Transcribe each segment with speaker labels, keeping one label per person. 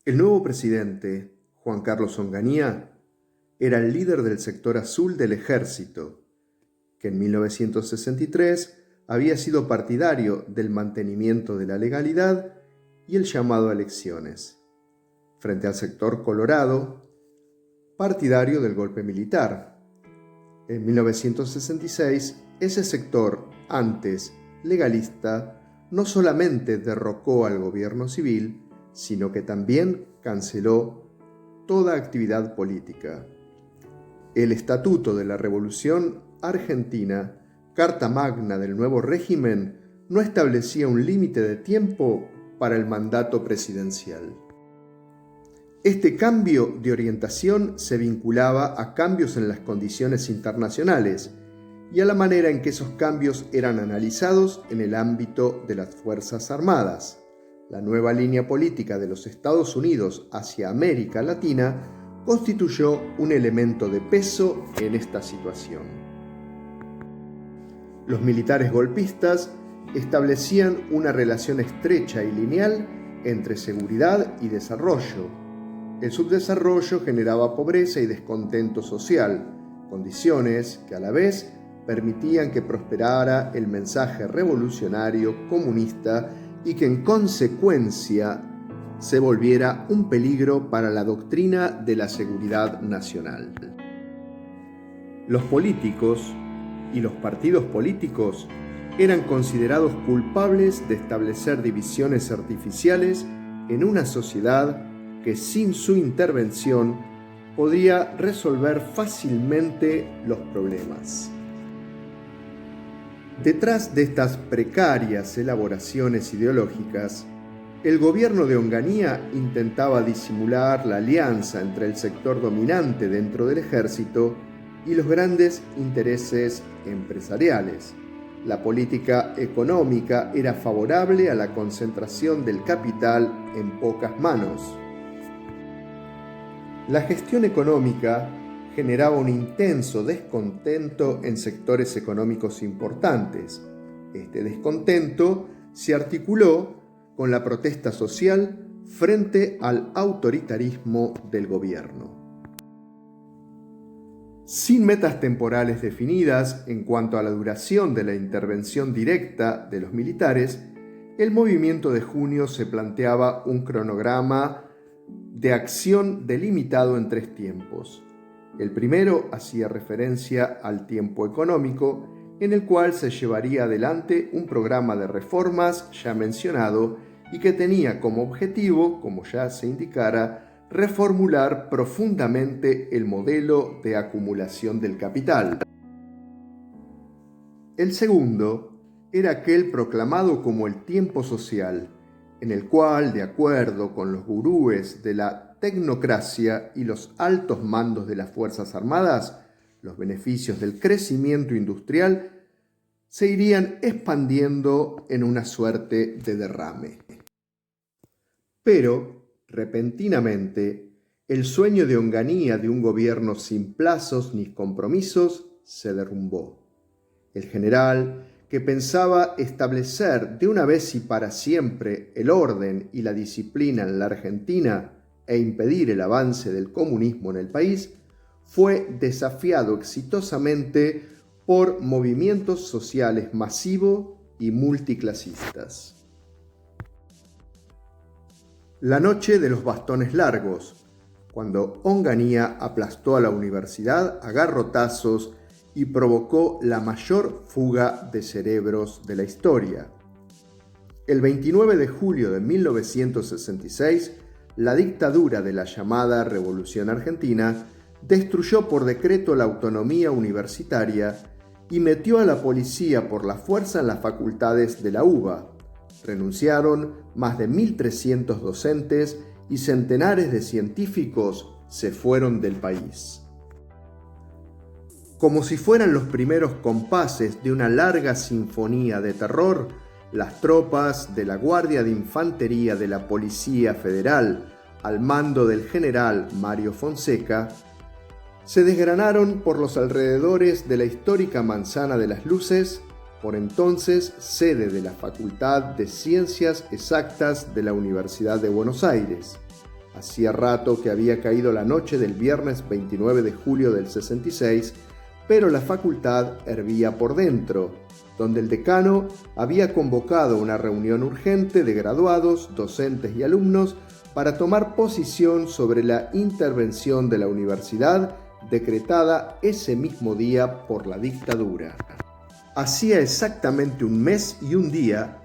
Speaker 1: El nuevo presidente, Juan Carlos Onganía, era el líder del sector azul del ejército, que en 1963 había sido partidario del mantenimiento de la legalidad y el llamado a elecciones, frente al sector colorado, partidario del golpe militar. En 1966, ese sector, antes legalista, no solamente derrocó al gobierno civil, sino que también canceló toda actividad política. El Estatuto de la Revolución Argentina, Carta Magna del nuevo régimen, no establecía un límite de tiempo para el mandato presidencial. Este cambio de orientación se vinculaba a cambios en las condiciones internacionales y a la manera en que esos cambios eran analizados en el ámbito de las Fuerzas Armadas. La nueva línea política de los Estados Unidos hacia América Latina constituyó un elemento de peso en esta situación. Los militares golpistas establecían una relación estrecha y lineal entre seguridad y desarrollo. El subdesarrollo generaba pobreza y descontento social, condiciones que a la vez permitían que prosperara el mensaje revolucionario comunista y que en consecuencia se volviera un peligro para la doctrina de la seguridad nacional. Los políticos y los partidos políticos eran considerados culpables de establecer divisiones artificiales en una sociedad que sin su intervención podría resolver fácilmente los problemas. Detrás de estas precarias elaboraciones ideológicas, el gobierno de Onganía intentaba disimular la alianza entre el sector dominante dentro del ejército y los grandes intereses empresariales. La política económica era favorable a la concentración del capital en pocas manos. La gestión económica generaba un intenso descontento en sectores económicos importantes. Este descontento se articuló con la protesta social frente al autoritarismo del gobierno. Sin metas temporales definidas en cuanto a la duración de la intervención directa de los militares, el movimiento de junio se planteaba un cronograma de acción delimitado en 3 tiempos. El primero hacía referencia al tiempo económico, en el cual se llevaría adelante un programa de reformas ya mencionado y que tenía como objetivo, como ya se indicara, reformular profundamente el modelo de acumulación del capital. El segundo era aquel proclamado como el tiempo social, en el cual, de acuerdo con los gurúes de la tecnocracia y los altos mandos de las Fuerzas Armadas, los beneficios del crecimiento industrial se irían expandiendo en una suerte de derrame. Pero, repentinamente, el sueño de Onganía de un gobierno sin plazos ni compromisos se derrumbó. El general, que pensaba establecer de una vez y para siempre el orden y la disciplina en la Argentina e impedir el avance del comunismo en el país, fue desafiado exitosamente por movimientos sociales masivos y multiclasistas. La noche de los bastones largos, cuando Onganía aplastó a la universidad a garrotazos y provocó la mayor fuga de cerebros de la historia. El 29 de julio de 1966, la dictadura de la llamada Revolución Argentina destruyó por decreto la autonomía universitaria y metió a la policía por la fuerza en las facultades de la UBA. Renunciaron más de 1.300 docentes y centenares de científicos se fueron del país. Como si fueran los primeros compases de una larga sinfonía de terror, las tropas de la Guardia de Infantería de la Policía Federal, al mando del general Mario Fonseca, se desgranaron por los alrededores de la histórica Manzana de las Luces, por entonces sede de la Facultad de Ciencias Exactas de la Universidad de Buenos Aires. Hacía rato que había caído la noche del viernes 29 de julio del 66, pero la facultad hervía por dentro, donde el decano había convocado una reunión urgente de graduados, docentes y alumnos para tomar posición sobre la intervención de la universidad decretada ese mismo día por la dictadura. Hacía exactamente un mes y un día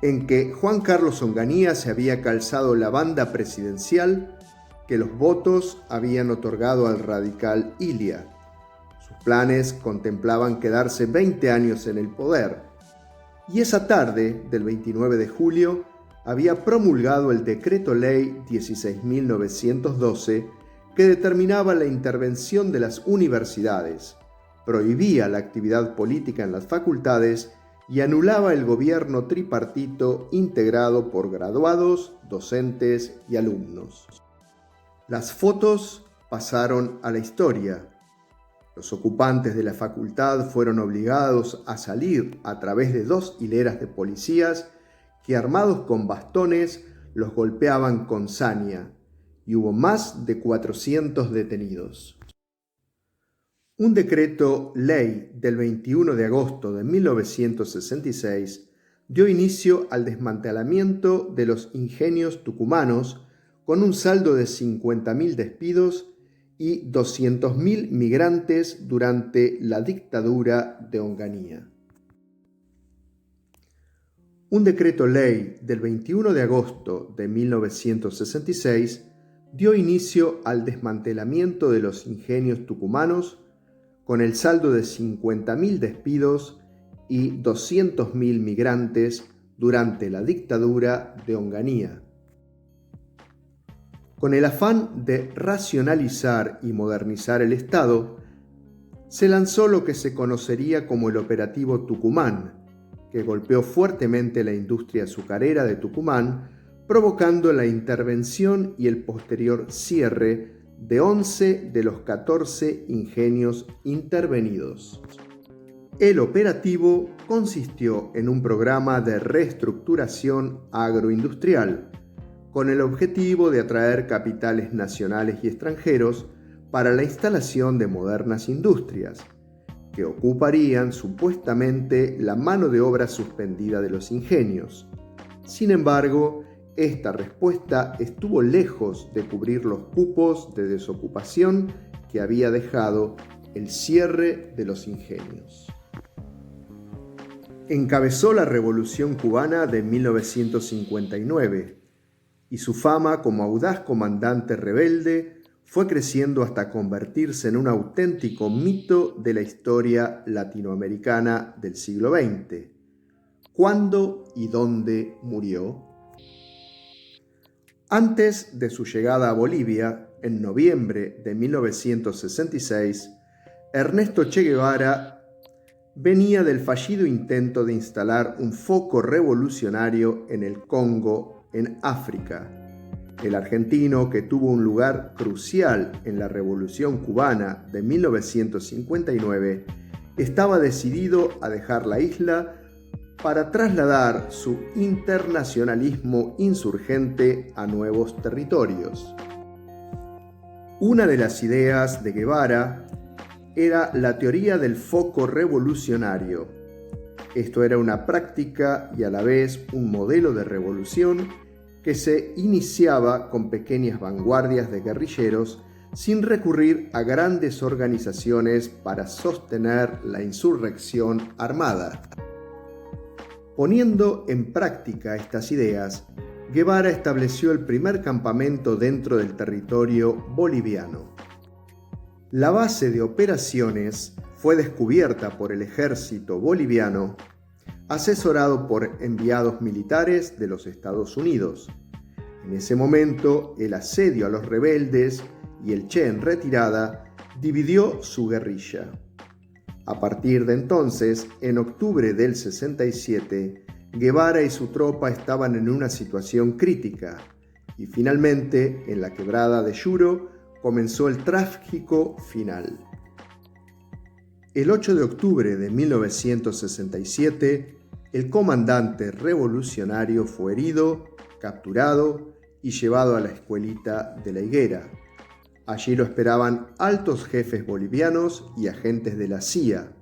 Speaker 1: en que Juan Carlos Onganía se había calzado la banda presidencial que los votos habían otorgado al radical Ilia. Sus planes contemplaban quedarse 20 años en el poder, y esa tarde del 29 de julio había promulgado el Decreto Ley 16.912 que determinaba la intervención de las universidades, prohibía la actividad política en las facultades y anulaba el gobierno tripartito integrado por graduados, docentes y alumnos. Las fotos pasaron a la historia. Los ocupantes de la facultad fueron obligados a salir a través de 2 hileras de policías que, armados con bastones, los golpeaban con saña, y hubo más de 400 detenidos. Un decreto ley del 21 de agosto de 1966 dio inicio al desmantelamiento de los ingenios tucumanos con un saldo de 50.000 despidos y 200.000 migrantes durante la dictadura de Onganía. Un decreto ley del 21 de agosto de 1966 dio inicio al desmantelamiento de los ingenios tucumanos con el saldo de 50.000 despidos y 200.000 migrantes durante la dictadura de Onganía. Con el afán de racionalizar y modernizar el Estado, se lanzó lo que se conocería como el Operativo Tucumán, que golpeó fuertemente la industria azucarera de Tucumán, provocando la intervención y el posterior cierre de 11 de los 14 ingenios intervenidos. El operativo consistió en un programa de reestructuración agroindustrial, con el objetivo de atraer capitales nacionales y extranjeros para la instalación de modernas industrias, que ocuparían supuestamente la mano de obra suspendida de los ingenios. Sin embargo, esta respuesta estuvo lejos de cubrir los cupos de desocupación que había dejado el cierre de los ingenios. Encabezó la Revolución Cubana de 1959 y su fama como audaz comandante rebelde fue creciendo hasta convertirse en un auténtico mito de la historia latinoamericana del siglo XX. ¿Cuándo y dónde murió? Antes de su llegada a Bolivia, en noviembre de 1966, Ernesto Che Guevara venía del fallido intento de instalar un foco revolucionario en el Congo, en África. El argentino, que tuvo un lugar crucial en la Revolución Cubana de 1959, estaba decidido a dejar la isla para trasladar su internacionalismo insurgente a nuevos territorios. Una de las ideas de Guevara era la teoría del foco revolucionario. Esto era una práctica y a la vez un modelo de revolución que se iniciaba con pequeñas vanguardias de guerrilleros sin recurrir a grandes organizaciones para sostener la insurrección armada. Poniendo en práctica estas ideas, Guevara estableció el primer campamento dentro del territorio boliviano. La base de operaciones fue descubierta por el ejército boliviano, asesorado por enviados militares de los Estados Unidos. En ese momento, el asedio a los rebeldes y el Che en retirada dividió su guerrilla. A partir de entonces, en octubre del 67, Guevara y su tropa estaban en una situación crítica y finalmente, en la quebrada de Yuro, comenzó el trágico final. El 8 de octubre de 1967, el comandante revolucionario fue herido, capturado y llevado a la escuelita de la Higuera. Allí lo esperaban altos jefes bolivianos y agentes de la CIA.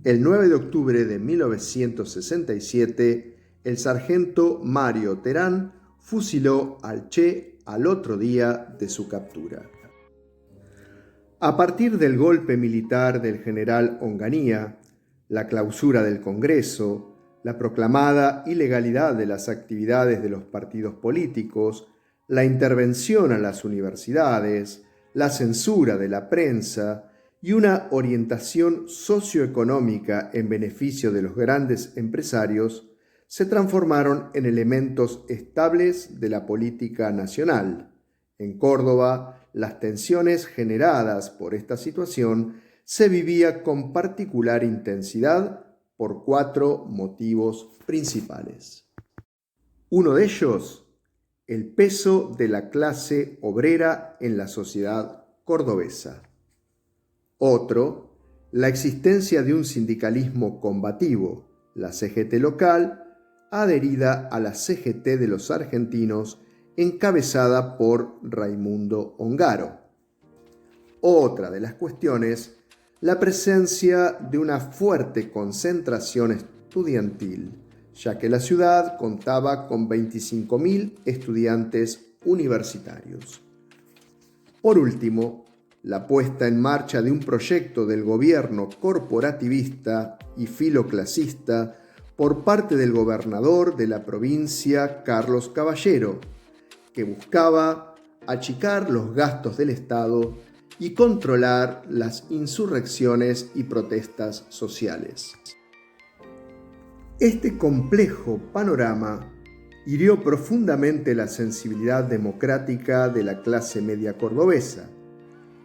Speaker 1: El 9 de octubre de 1967, el sargento Mario Terán fusiló al Che al otro día de su captura. A partir del golpe militar del general Onganía, la clausura del Congreso, la proclamada ilegalidad de las actividades de los partidos políticos, la intervención a las universidades, la censura de la prensa y una orientación socioeconómica en beneficio de los grandes empresarios, se transformaron en elementos estables de la política nacional. En Córdoba, las tensiones generadas por esta situación se vivía con particular intensidad por 4 motivos principales. Uno de ellos, el peso de la clase obrera en la sociedad cordobesa. Otro, la existencia de un sindicalismo combativo, la CGT local, adherida a la CGT de los argentinos, encabezada por Raimundo Ongaro. Otra de las cuestiones, la presencia de una fuerte concentración estudiantil, ya que la ciudad contaba con 25.000 estudiantes universitarios. Por último, la puesta en marcha de un proyecto del gobierno corporativista y filoclasista por parte del gobernador de la provincia, Carlos Caballero, que buscaba achicar los gastos del Estado y controlar las insurrecciones y protestas sociales. Este complejo panorama hirió profundamente la sensibilidad democrática de la clase media cordobesa.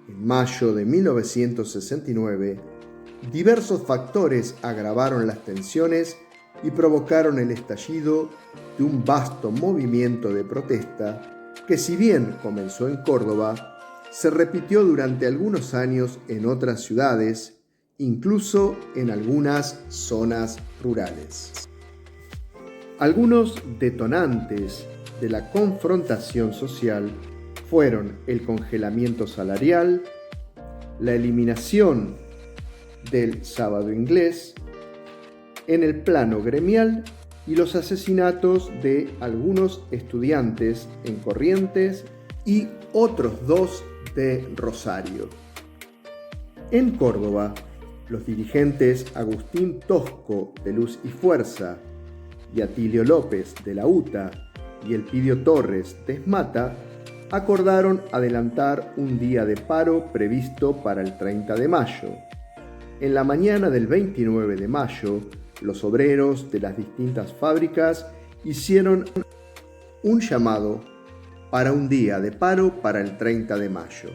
Speaker 1: En mayo de 1969, diversos factores agravaron las tensiones y provocaron el estallido de un vasto movimiento de protesta que, si bien comenzó en Córdoba, se repitió durante algunos años en otras ciudades, incluso en algunas zonas rurales. Algunos detonantes de la confrontación social fueron el congelamiento salarial, la eliminación del sábado inglés en el plano gremial y los asesinatos de algunos estudiantes en Corrientes y otros 2 de Rosario. En Córdoba, los dirigentes Agustín Tosco de Luz y Fuerza y Atilio López de la UTA y Elpidio Torres de Esmata acordaron adelantar un día de paro previsto para el 30 de mayo. En la mañana del 29 de mayo, los obreros de las distintas fábricas hicieron un llamado para un día de paro para el 30 de mayo.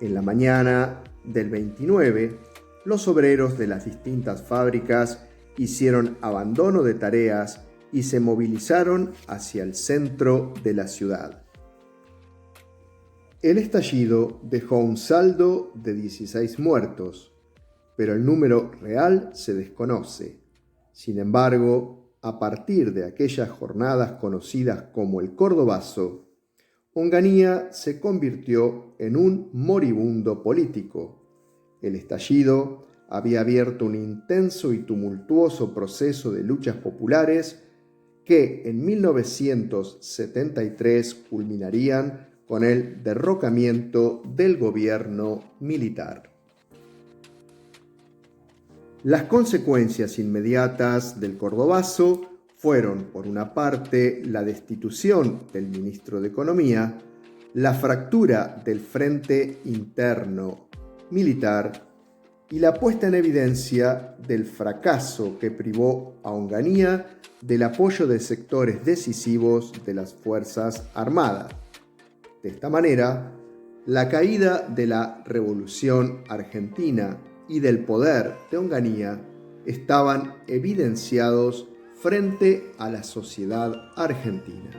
Speaker 1: En la mañana del 29, los obreros de las distintas fábricas hicieron abandono de tareas y se movilizaron hacia el centro de la ciudad. El estallido dejó un saldo de 16 muertos, pero el número real se desconoce. Sin embargo, a partir de aquellas jornadas conocidas como el Cordobazo, Onganía se convirtió en un moribundo político. El estallido había abierto un intenso y tumultuoso proceso de luchas populares que en 1973 culminarían con el derrocamiento del gobierno militar. Las consecuencias inmediatas del Cordobazo fueron, por una parte, la destitución del ministro de Economía, la fractura del frente interno militar y la puesta en evidencia del fracaso que privó a Onganía del apoyo de sectores decisivos de las Fuerzas Armadas. De esta manera, la caída de la Revolución Argentina y del poder de Onganía estaban evidenciados frente a la sociedad argentina.